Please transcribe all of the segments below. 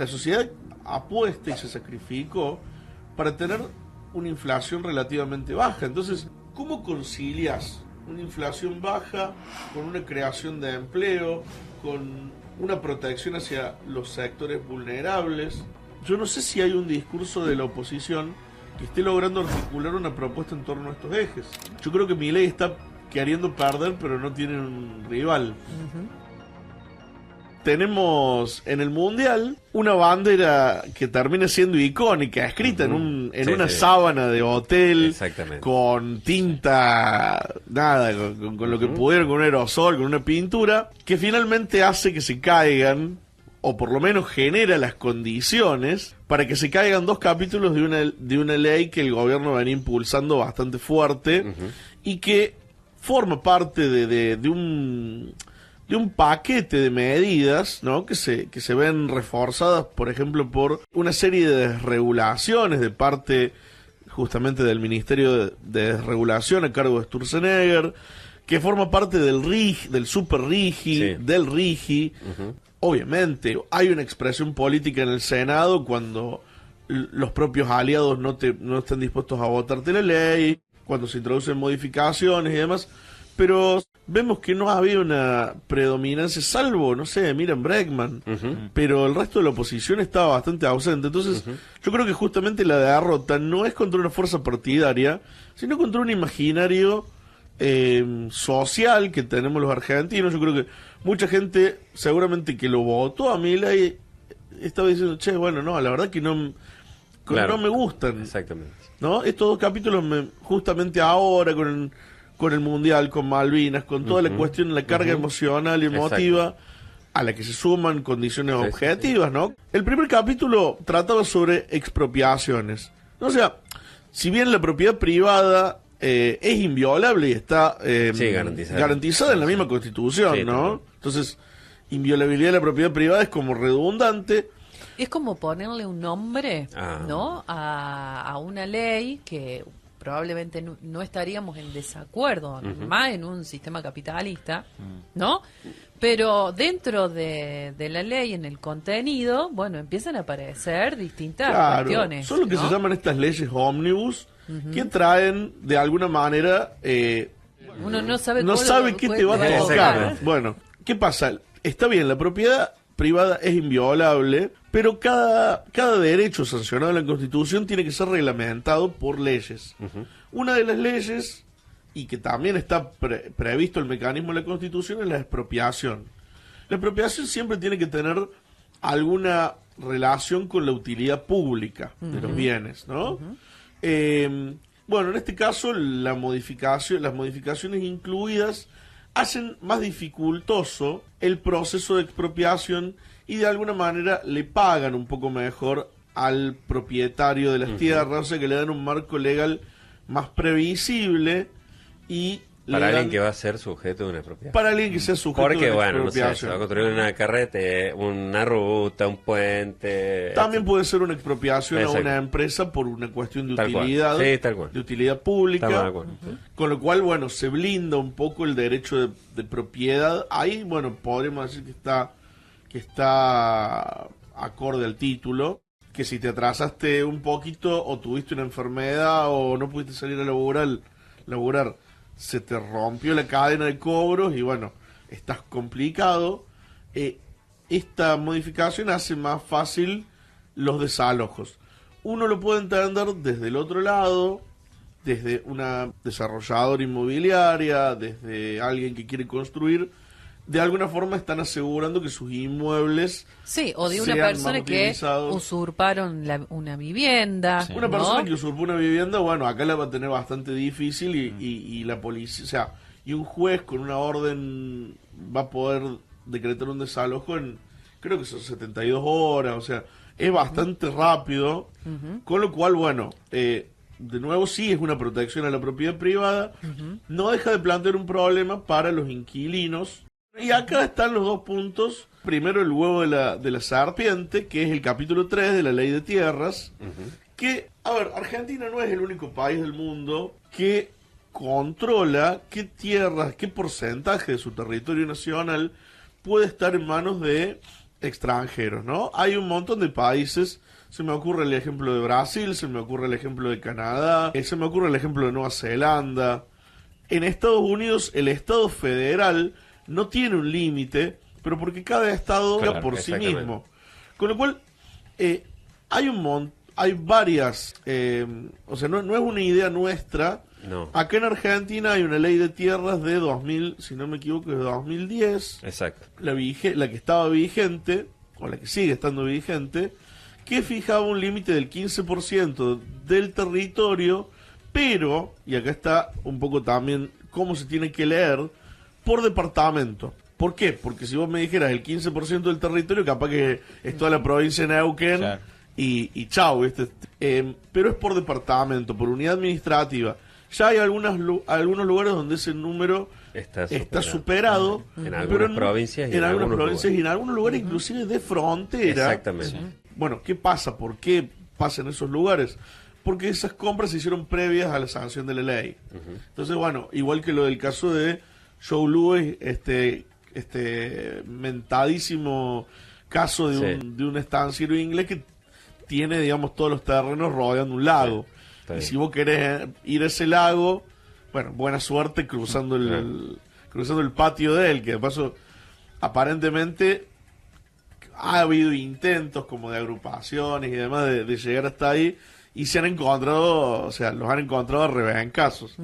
la sociedad apuesta y se sacrificó para tener una inflación relativamente baja. Entonces, ¿cómo concilias una inflación baja con una creación de empleo, con una protección hacia los sectores vulnerables? Yo no sé si hay un discurso de la oposición que esté logrando articular una propuesta en torno a estos ejes. Yo creo que Milei está queriendo perder, pero no tiene un rival. Tenemos en el Mundial una bandera que termina siendo icónica, escrita en una sábana de hotel, con tinta, nada, con lo que pudieron, con un aerosol, con una pintura, que finalmente hace que se caigan, o por lo menos genera las condiciones para que se caigan 2 capítulos de una ley que el gobierno venía impulsando bastante fuerte y que forma parte de un paquete de medidas, ¿no? que se ven reforzadas, por ejemplo, por una serie de desregulaciones de parte justamente del Ministerio de Desregulación a cargo de Sturzenegger, que forma parte del Super Rigi, del Rigi. Obviamente, hay una expresión política en el Senado cuando los propios aliados no están dispuestos a votarte la ley, cuando se introducen modificaciones y demás, pero vemos que no ha habido una predominancia, salvo, no sé, Miriam Bregman, pero el resto de la oposición estaba bastante ausente. Entonces, yo creo que justamente la derrota no es contra una fuerza partidaria, sino contra un imaginario social que tenemos los argentinos. Yo creo que mucha gente, seguramente que lo votó a Milei, estaba diciendo, che, bueno, no, la verdad que no me gustan. Exactamente. ¿No? Estos 2 capítulos, justamente ahora, con el Mundial, con Malvinas, con toda la cuestión, la carga emocional y emotiva, a la que se suman condiciones objetivas, ¿no? El primer capítulo trataba sobre expropiaciones. O sea, si bien la propiedad privada es inviolable y está garantizada en la misma Constitución, ¿no? Entonces, inviolabilidad de la propiedad privada es como redundante. Es como ponerle un nombre, ¿no? A una ley que probablemente no estaríamos en desacuerdo, más en un sistema capitalista, ¿no? Pero dentro de la ley, en el contenido, bueno, empiezan a aparecer distintas cuestiones. Son lo que se llaman estas leyes ómnibus, que traen, de alguna manera, uno no sabe qué te va a tocar. Bueno, ¿qué pasa? Está bien, la propiedad privada es inviolable, pero cada derecho sancionado en la Constitución tiene que ser reglamentado por leyes. Una de las leyes, y que también está previsto el mecanismo de la Constitución, es la expropiación. La expropiación siempre tiene que tener alguna relación con la utilidad pública de los bienes, ¿no? Bueno, en este caso las modificaciones incluidas hacen más dificultoso el proceso de expropiación y de alguna manera le pagan un poco mejor al propietario de las tierras, o sea que le dan un marco legal más previsible y para alguien que va a ser sujeto de una expropiación. Para alguien que sea sujeto de una expropiación. Porque, no sé, se va a construir una carretera, una ruta, un puente. También puede ser una expropiación a una empresa por una cuestión de utilidad. Tal cual. De utilidad pública. Estamos de acuerdo. Con lo cual, bueno, se blinda un poco el derecho de propiedad. Ahí, bueno, podríamos decir que está acorde al título. Que si te atrasaste un poquito, o tuviste una enfermedad, o no pudiste salir a laburar, se te rompió la cadena de cobros y bueno, estás complicado. Esta modificación hace más fácil los desalojos. Uno lo puede entender desde el otro lado, desde una desarrolladora inmobiliaria, desde alguien que quiere construir. De alguna forma están asegurando que sus inmuebles o de una persona que usurparon una vivienda. Una persona que usurpó una vivienda, bueno, acá la va a tener bastante difícil y la policía, o sea, y un juez con una orden va a poder decretar un desalojo en, creo que son 72 horas, o sea, es bastante rápido, con lo cual, bueno, de nuevo sí es una protección a la propiedad privada, no deja de plantear un problema para los inquilinos. Y acá están los 2 puntos. Primero, el huevo de la serpiente, que es el capítulo 3 de la Ley de Tierras. Que, a ver, Argentina no es el único país del mundo que controla qué tierras, qué porcentaje de su territorio nacional puede estar en manos de extranjeros, ¿no? Hay un montón de países, se me ocurre el ejemplo de Brasil, se me ocurre el ejemplo de Canadá, se me ocurre el ejemplo de Nueva Zelanda. En Estados Unidos el Estado federal no tiene un límite, pero porque cada estado va por sí mismo. Con lo cual, hay varias, o sea, no es una idea nuestra. No. Acá en Argentina hay una ley de tierras de 2000, si no me equivoco, de 2010. Exacto. La que estaba vigente, o la que sigue estando vigente, que fijaba un límite del 15% del territorio, pero, y acá está un poco también cómo se tiene que leer, por departamento. ¿Por qué? Porque si vos me dijeras el 15% del territorio, capaz que es toda la provincia de Neuquén, claro, y chau, ¿viste? Pero es por departamento, por unidad administrativa. Ya hay algunos lugares donde ese número está superado. En algunas provincias y en algunos lugares. Y en algunos lugares inclusive de frontera. Exactamente. Bueno, ¿qué pasa? ¿Por qué pasa en esos lugares? Porque esas compras se hicieron previas a la sanción de la ley. Entonces, bueno, igual que lo del caso de Joe Louis, mentadísimo caso de un estanciero inglés que tiene, digamos, todos los terrenos rodeando un lago. Sí, y si vos querés ir a ese lago, bueno, buena suerte cruzando el patio de él, que de paso, aparentemente, ha habido intentos como de agrupaciones y demás de llegar hasta ahí, y se han encontrado, o sea, los han encontrado a rebencazos.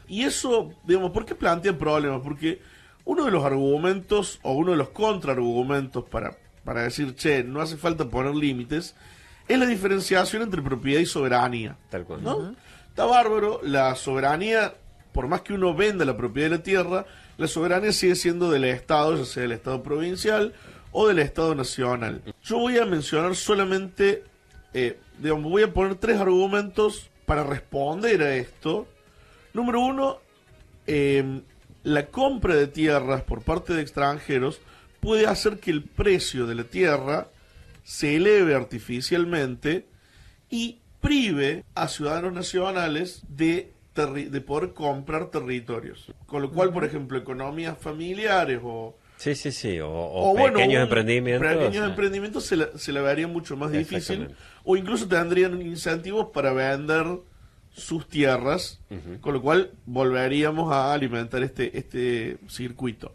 Y eso, digamos, ¿por qué plantean problemas? Porque uno de los argumentos, o uno de los contraargumentos para decir, che, no hace falta poner límites, es la diferenciación entre propiedad y soberanía. Tal cual. ¿No? Está bárbaro, la soberanía, por más que uno venda la propiedad de la tierra, la soberanía sigue siendo del Estado, ya sea del Estado provincial o del Estado nacional. Yo voy a mencionar solamente, digamos, voy a poner 3 argumentos para responder a esto. Número 1, la compra de tierras por parte de extranjeros puede hacer que el precio de la tierra se eleve artificialmente y prive a ciudadanos nacionales de poder comprar territorios. Con lo cual, por ejemplo, economías familiares o pequeños emprendimientos. Pequeños emprendimientos se la vería mucho más difícil, o incluso tendrían incentivos para vender sus tierras, con lo cual volveríamos a alimentar este circuito.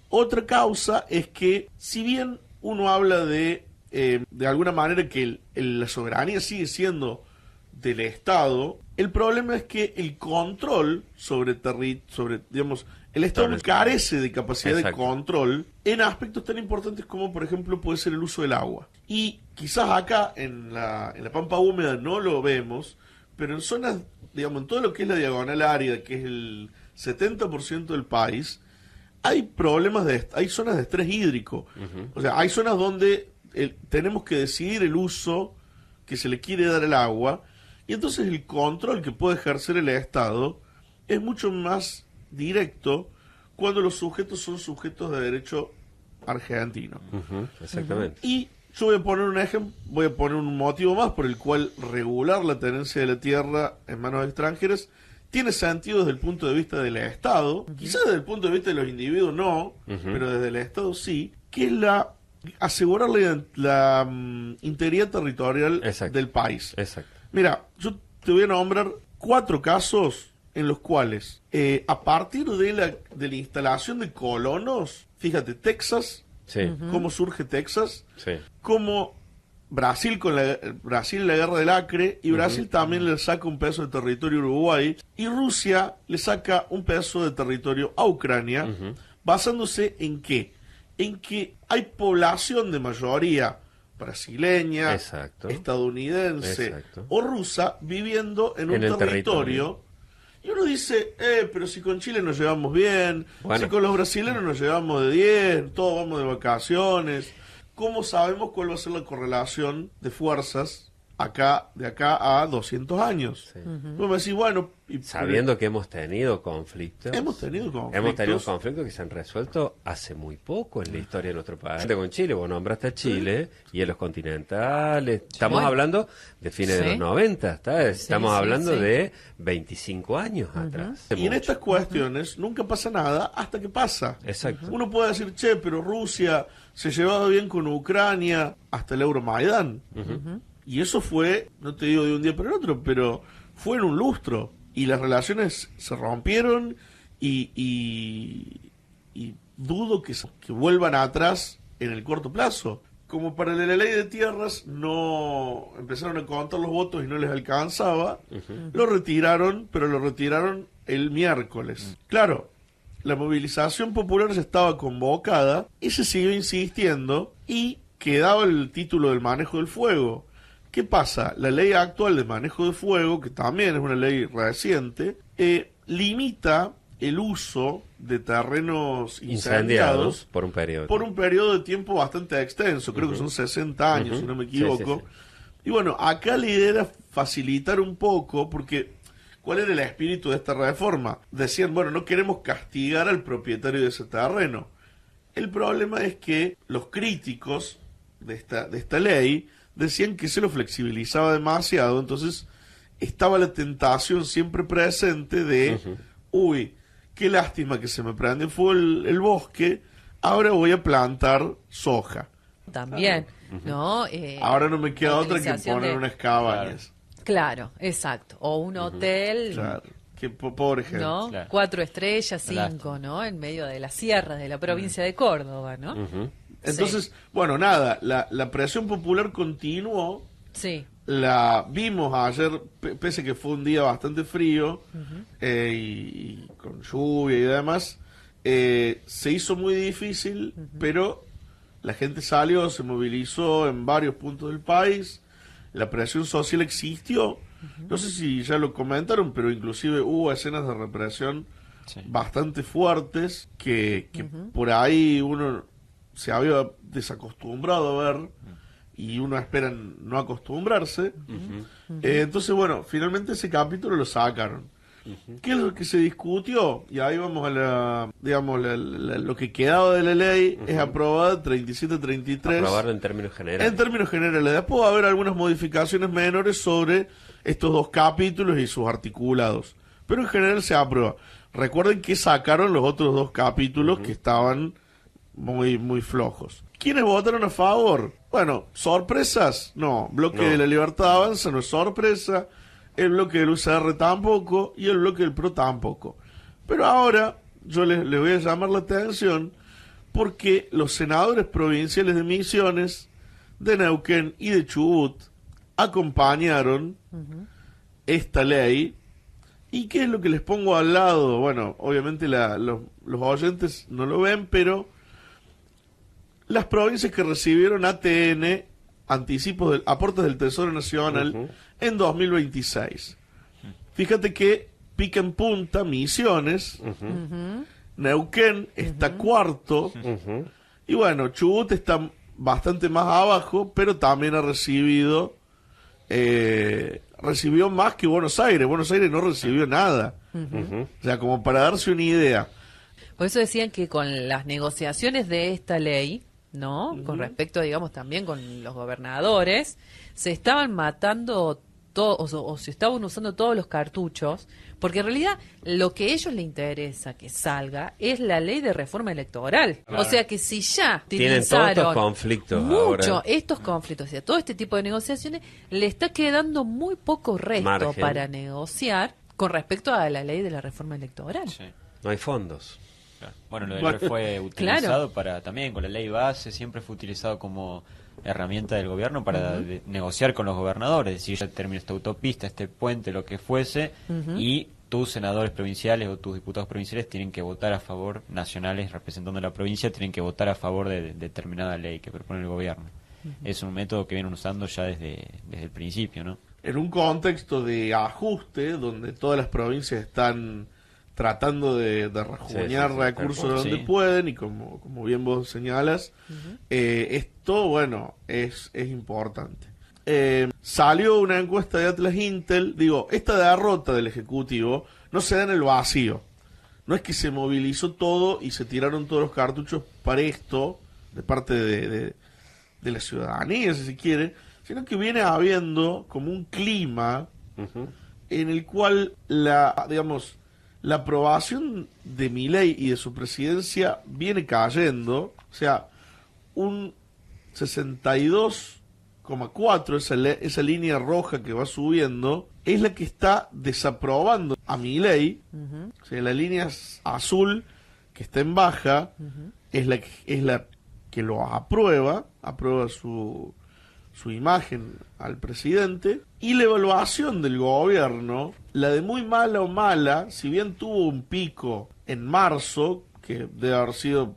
Otra causa es que, si bien uno habla de alguna manera que la soberanía sigue siendo del Estado, el problema es que el control sobre digamos, el Estado carece de capacidad de control en aspectos tan importantes como, por ejemplo, puede ser el uso del agua. Y quizás acá, en la Pampa Húmeda, no lo vemos, pero en zonas, digamos, en todo lo que es la diagonal árida, que es el 70% del país, hay problemas hay zonas de estrés hídrico. O sea, hay zonas donde tenemos que decidir el uso que se le quiere dar al agua, y entonces el control que puede ejercer el Estado es mucho más directo cuando los sujetos son sujetos de derecho argentino. Exactamente. Y yo voy a poner un ejemplo, voy a poner un motivo más por el cual regular la tenencia de la tierra en manos extranjeras tiene sentido desde el punto de vista del Estado, quizás desde el punto de vista de los individuos no, pero desde el Estado sí, que es asegurar la integridad territorial del país. Exacto. Mira, yo te voy a nombrar 4 casos en los cuales, a partir de la instalación de colonos, fíjate, Texas, cómo surge Texas, cómo Brasil en la guerra del Acre, y Brasil también le saca un pedazo de territorio a Uruguay, y Rusia le saca un pedazo de territorio a Ucrania, basándose en ¿qué? En que hay población de mayoría brasileña, estadounidense o rusa viviendo en un territorio. Y uno dice, pero si con Chile nos llevamos bien, si con los brasileños nos llevamos de 10, todos vamos de vacaciones, ¿cómo sabemos cuál va a ser la correlación de fuerzas de acá a 200 años? Vos me decís, bueno... Sabiendo que hemos tenido conflictos. Hemos tenido conflictos que se han resuelto hace muy poco en la historia de nuestro país. Con Chile, vos nombraste a Chile y en los continentales. Estamos hablando de fines de los 90, estamos hablando de 25 años atrás. Y en estas cuestiones nunca pasa nada hasta que pasa. Exacto. Uno puede decir, che, pero Rusia se llevaba bien con Ucrania hasta el Euromaidán. Y eso fue, no te digo de un día para el otro, pero fue en un lustro. Y las relaciones se rompieron y dudo que vuelvan atrás en el corto plazo. Como para la ley de tierras no empezaron a contar los votos y no les alcanzaba, lo retiraron, pero lo retiraron el miércoles. Claro, la movilización popular ya estaba convocada y se siguió insistiendo y quedaba el título del manejo del fuego. ¿Qué pasa? La ley actual de manejo de fuego, que también es una ley reciente, limita el uso de terrenos incendiados por un periodo de tiempo bastante extenso, creo que son 60 años, si no me equivoco. Sí. Y bueno, acá la idea era facilitar un poco, porque ¿cuál era el espíritu de esta reforma? Decían, bueno, no queremos castigar al propietario de ese terreno. El problema es que los críticos de esta ley decían que se lo flexibilizaba demasiado, entonces estaba la tentación siempre presente de, uy, qué lástima que se me prende fuego el bosque, ahora voy a plantar soja. También, ¿no? Ahora no me queda otra que poner unas cabañas. Claro, exacto. O un hotel. Claro. Qué pobre gente. ¿No? Claro. 4 estrellas, 5, ¿no? En medio de las sierras de la provincia de Córdoba, ¿no? Entonces, bueno, nada, la presión popular continuó. Sí. La vimos ayer, pese que fue un día bastante frío y con lluvia y demás, se hizo muy difícil, pero la gente salió, se movilizó en varios puntos del país, la presión social existió, no sé si ya lo comentaron, pero inclusive hubo escenas de represión bastante fuertes que por ahí uno se había desacostumbrado a ver y uno espera no acostumbrarse. Entonces, bueno, finalmente ese capítulo lo sacaron. ¿Qué es lo que se discutió? Y ahí vamos a lo que quedaba de la ley es aprobada 37-33. Aprobarlo en términos generales. En términos generales. Después va a haber algunas modificaciones menores sobre estos dos capítulos y sus articulados. Pero en general se aprueba. Recuerden que sacaron los otros dos capítulos que estaban muy, muy flojos. ¿Quiénes votaron a favor? Bueno, ¿sorpresas? No. Bloque de la Libertad Avanza no es sorpresa. El bloque del UCR tampoco. Y el bloque del PRO tampoco. Pero ahora yo les voy a llamar la atención porque los senadores provinciales de Misiones, de Neuquén y de Chubut acompañaron esta ley. ¿Y qué es lo que les pongo al lado? Bueno, obviamente los oyentes no lo ven, pero las provincias que recibieron ATN, anticipos aportes del Tesoro Nacional, en 2026. Fíjate que pica en punta Misiones, Neuquén está cuarto, y bueno, Chubut está bastante más abajo, pero también ha recibió más que Buenos Aires. Buenos Aires no recibió nada. O sea, como para darse una idea. Por eso decían que con las negociaciones de esta ley, ¿no? Con respecto, digamos, también con los gobernadores, se estaban matando o se estaban usando todos los cartuchos, porque en realidad lo que a ellos les interesa que salga es la ley de reforma electoral. Claro. O sea que si ya tienen todos estos conflictos estos conflictos, o sea, todo este tipo de negociaciones, le está quedando muy poco resto para negociar con respecto a la ley de la reforma electoral. Sí. No hay fondos. Claro. Bueno, lo del fue utilizado para también con la ley base, siempre fue utilizado como herramienta del gobierno para negociar con los gobernadores, si ya termina esta autopista, este puente, lo que fuese, y tus senadores provinciales o tus diputados provinciales tienen que votar a favor, nacionales representando a la provincia, tienen que votar a favor de determinada ley que propone el gobierno. Es un método que vienen usando ya desde el principio, ¿no? En un contexto de ajuste, donde todas las provincias están tratando de rajuñar recursos de donde pueden, y como bien vos señalas, esto, bueno, es importante. Salió una encuesta de Atlas Intel, esta derrota del Ejecutivo no se da en el vacío. No es que se movilizó todo y se tiraron todos los cartuchos para esto, de parte de la ciudadanía, si se quiere, sino que viene habiendo como un clima en el cual la aprobación de Milei y de su presidencia viene cayendo. O sea, un 62,4, esa línea roja que va subiendo, es la que está desaprobando a Milei. O sea, la línea azul que está en baja es la que lo aprueba su imagen al presidente, y la evaluación del gobierno, la de muy mala o mala, si bien tuvo un pico en marzo, que debe haber sido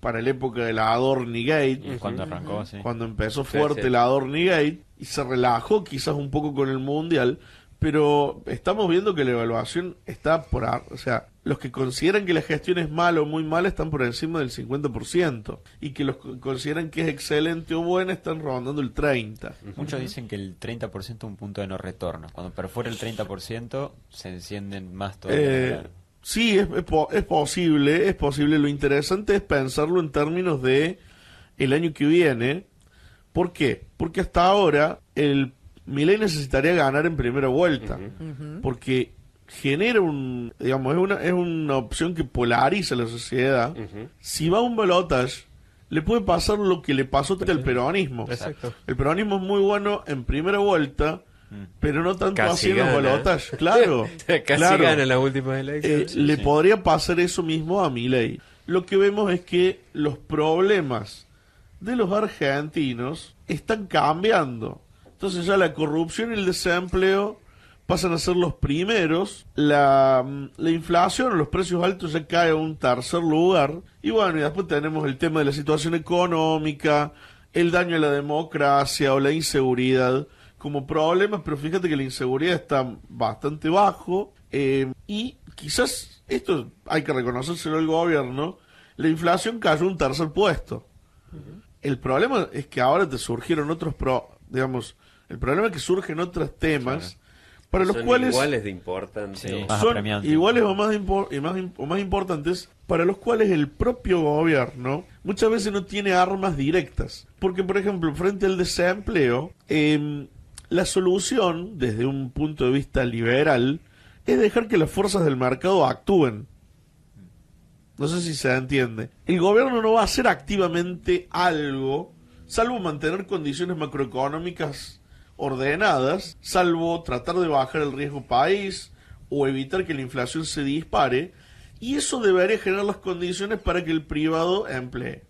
para la época de la Adornigate, cuando arrancó, cuando empezó fuerte la Adornigate, y se relajó quizás un poco con el Mundial, pero estamos viendo que la evaluación está o sea, los que consideran que la gestión es mala o muy mala están por encima del 50%, y que los que consideran que es excelente o buena están rondando el 30%. Muchos dicen que el 30% es un punto de no retorno. Cuando perfora el 30% se encienden más todavía. Sí, es posible, es posible. Lo interesante es pensarlo en términos de el año que viene. ¿Por qué? Porque hasta ahora Milei necesitaría ganar en primera vuelta, porque genera es una opción que polariza la sociedad. Si va a un balotaje, le puede pasar lo que le pasó al peronismo. Exacto. El peronismo es muy bueno en primera vuelta, pero no tanto Casi así en los gana. balotajes. Claro, Casi gana en las últimas elecciones. le podría pasar eso mismo a Milei. Lo que vemos es que los problemas de los argentinos están cambiando. Entonces ya la corrupción y el desempleo pasan a ser los primeros, la inflación, los precios altos ya cae a un tercer lugar, y bueno, y después tenemos el tema de la situación económica, el daño a la democracia o la inseguridad como problemas, pero fíjate que la inseguridad está bastante bajo, y quizás esto hay que reconocérselo al gobierno, la inflación cayó un tercer puesto. El problema es que ahora te surgieron otros el problema es que surgen otros temas para los cuales iguales de importancia, son iguales o más importantes, para los cuales el propio gobierno muchas veces no tiene armas directas, porque por ejemplo frente al desempleo, la solución desde un punto de vista liberal es dejar que las fuerzas del mercado actúen. No sé si se entiende. El gobierno no va a hacer activamente algo, salvo mantener condiciones macroeconómicas ordenadas, salvo tratar de bajar el riesgo país o evitar que la inflación se dispare, y eso debería generar las condiciones para que el privado emplee.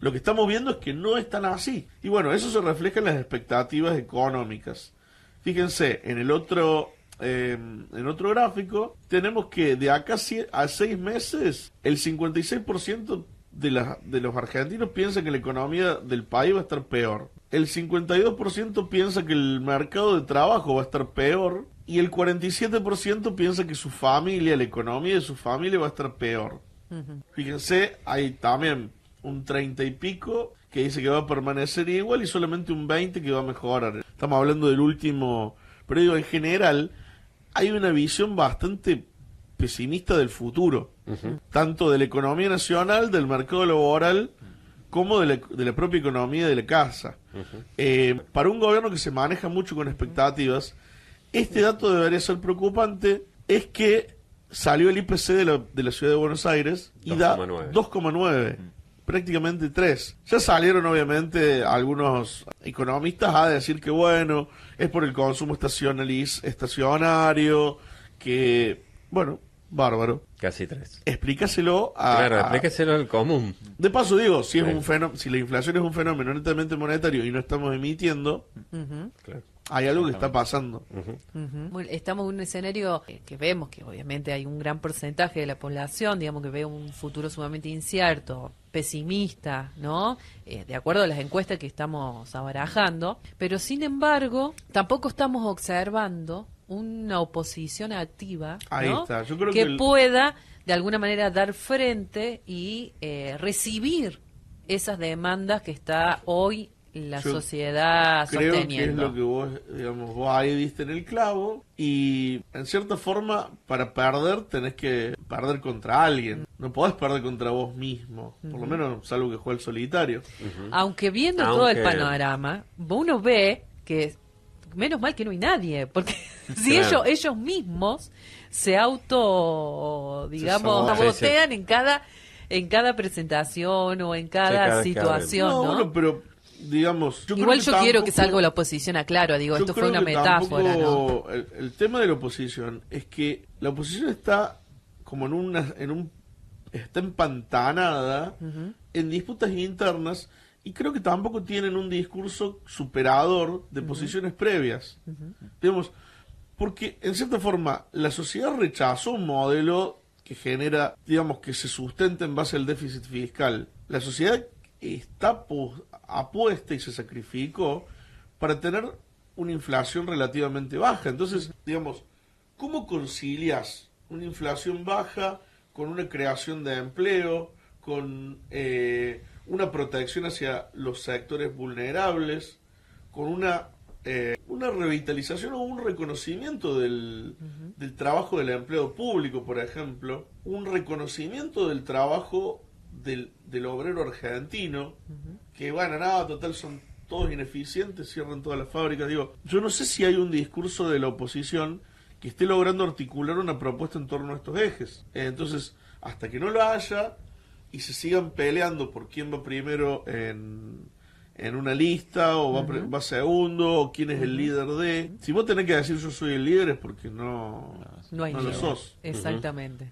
Lo que estamos viendo es que no es tan así, y bueno, eso se refleja en las expectativas económicas. Fíjense, en el otro gráfico tenemos que de acá a 6 meses el 56% de los argentinos piensa que la economía del país va a estar peor. El 52% piensa que el mercado de trabajo va a estar peor. Y el 47% piensa que su familia, la economía de su familia va a estar peor. Fíjense, hay también un 30 y pico que dice que va a permanecer igual y solamente un 20 que va a mejorar. Estamos hablando del último, pero digo, en general hay una visión bastante pesimista del futuro, tanto de la economía nacional, del mercado laboral, como de la propia economía de la casa. Para un gobierno que se maneja mucho con expectativas, este dato debería ser preocupante. Es que salió el IPC de la ciudad de Buenos Aires y 2,9. da 2,9, prácticamente 3. Ya salieron obviamente algunos economistas a decir que bueno, es por el consumo estacionario, que bueno, bárbaro. Casi 3. Explícaselo explícaselo al común. De paso digo, si es un fenómeno, si la inflación es un fenómeno netamente monetario y no estamos emitiendo, Claro. hay algo que está pasando. Bueno, estamos en un escenario que vemos que obviamente hay un gran porcentaje de la población, digamos, que ve un futuro sumamente incierto, pesimista, ¿no? De acuerdo a las encuestas que estamos abarajando, pero sin embargo, tampoco estamos observando una oposición activa, Ahí ¿no? está. Yo creo que que pueda de alguna manera dar frente y recibir esas demandas que está hoy la sociedad creo sosteniendo. que es lo que vos ahí diste en el clavo, y en cierta forma para perder tenés que perder contra alguien, no podés perder contra vos mismo, por lo menos salvo que juegue el solitario. Aunque viendo todo el panorama, uno ve que menos mal que no hay nadie, porque si ellos mismos se digamos, sabotean en en cada presentación o en cada situación, ¿no? Bueno, pero digamos... Igual yo quiero que salga la oposición, aclaro, digo, esto fue una metáfora, ¿no? El tema de la oposición es que la oposición está como está empantanada en disputas internas y creo que tampoco tienen un discurso superador de posiciones previas. Digamos, porque en cierta forma la sociedad rechazó un modelo que genera, digamos, que se sustenta en base al déficit fiscal. La sociedad está apuesta y se sacrificó para tener una inflación relativamente baja. Entonces, digamos, ¿cómo concilias una inflación baja con una creación de empleo, con una protección hacia los sectores vulnerables, con una revitalización o un reconocimiento del trabajo del empleo público, por ejemplo, un reconocimiento del trabajo del obrero argentino, que bueno, nada, total, son todos ineficientes, cierran todas las fábricas? Digo, yo no sé si hay un discurso de la oposición que esté logrando articular una propuesta en torno a estos ejes. Entonces, hasta que no lo haya y se sigan peleando por quién va primero en una lista o va segundo o quién es el líder de... Si vos tenés que decir yo soy el líder es porque no lo sos. Exactamente.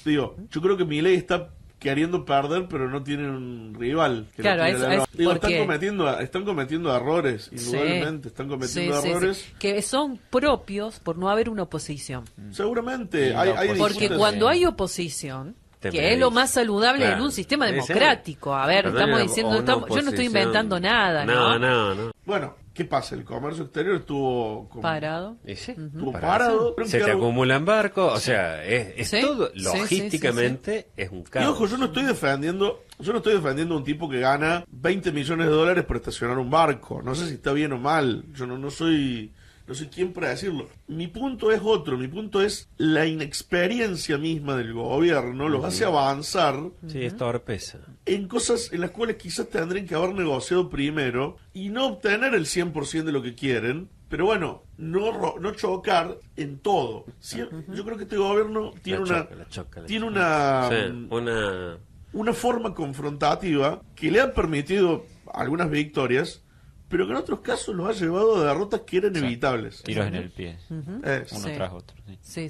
Digo, yo creo que Milei está queriendo perder, pero no tiene un rival. Claro, están cometiendo errores, indudablemente, están cometiendo errores. Que son propios por no haber una oposición. Seguramente. Hay porque cuando hay oposición, que es lo más saludable en un sistema democrático. A ver, estamos diciendo, yo no estoy inventando nada, No. Bueno, ¿qué pasa? El comercio exterior estuvo parado. Estuvo parado. Se te acumulan barcos, o sea, es todo, logísticamente es un caos. Y ojo, yo no estoy defendiendo a un tipo que gana 20 millones de dólares por estacionar un barco. No sé si está bien o mal. Yo no soy quién para decirlo. Mi punto es otro. Mi punto es la inexperiencia misma del gobierno los hace avanzar. Sí, es torpeza. En cosas en las cuales quizás tendrían que haber negociado primero y no obtener el 100% de lo que quieren. Pero bueno, no chocar en todo. Yo creo que este gobierno tiene una forma confrontativa que le ha permitido algunas victorias, pero que en otros casos los ha llevado a derrotas que eran evitables. Tiros en el pie, uno tras otro. Sí.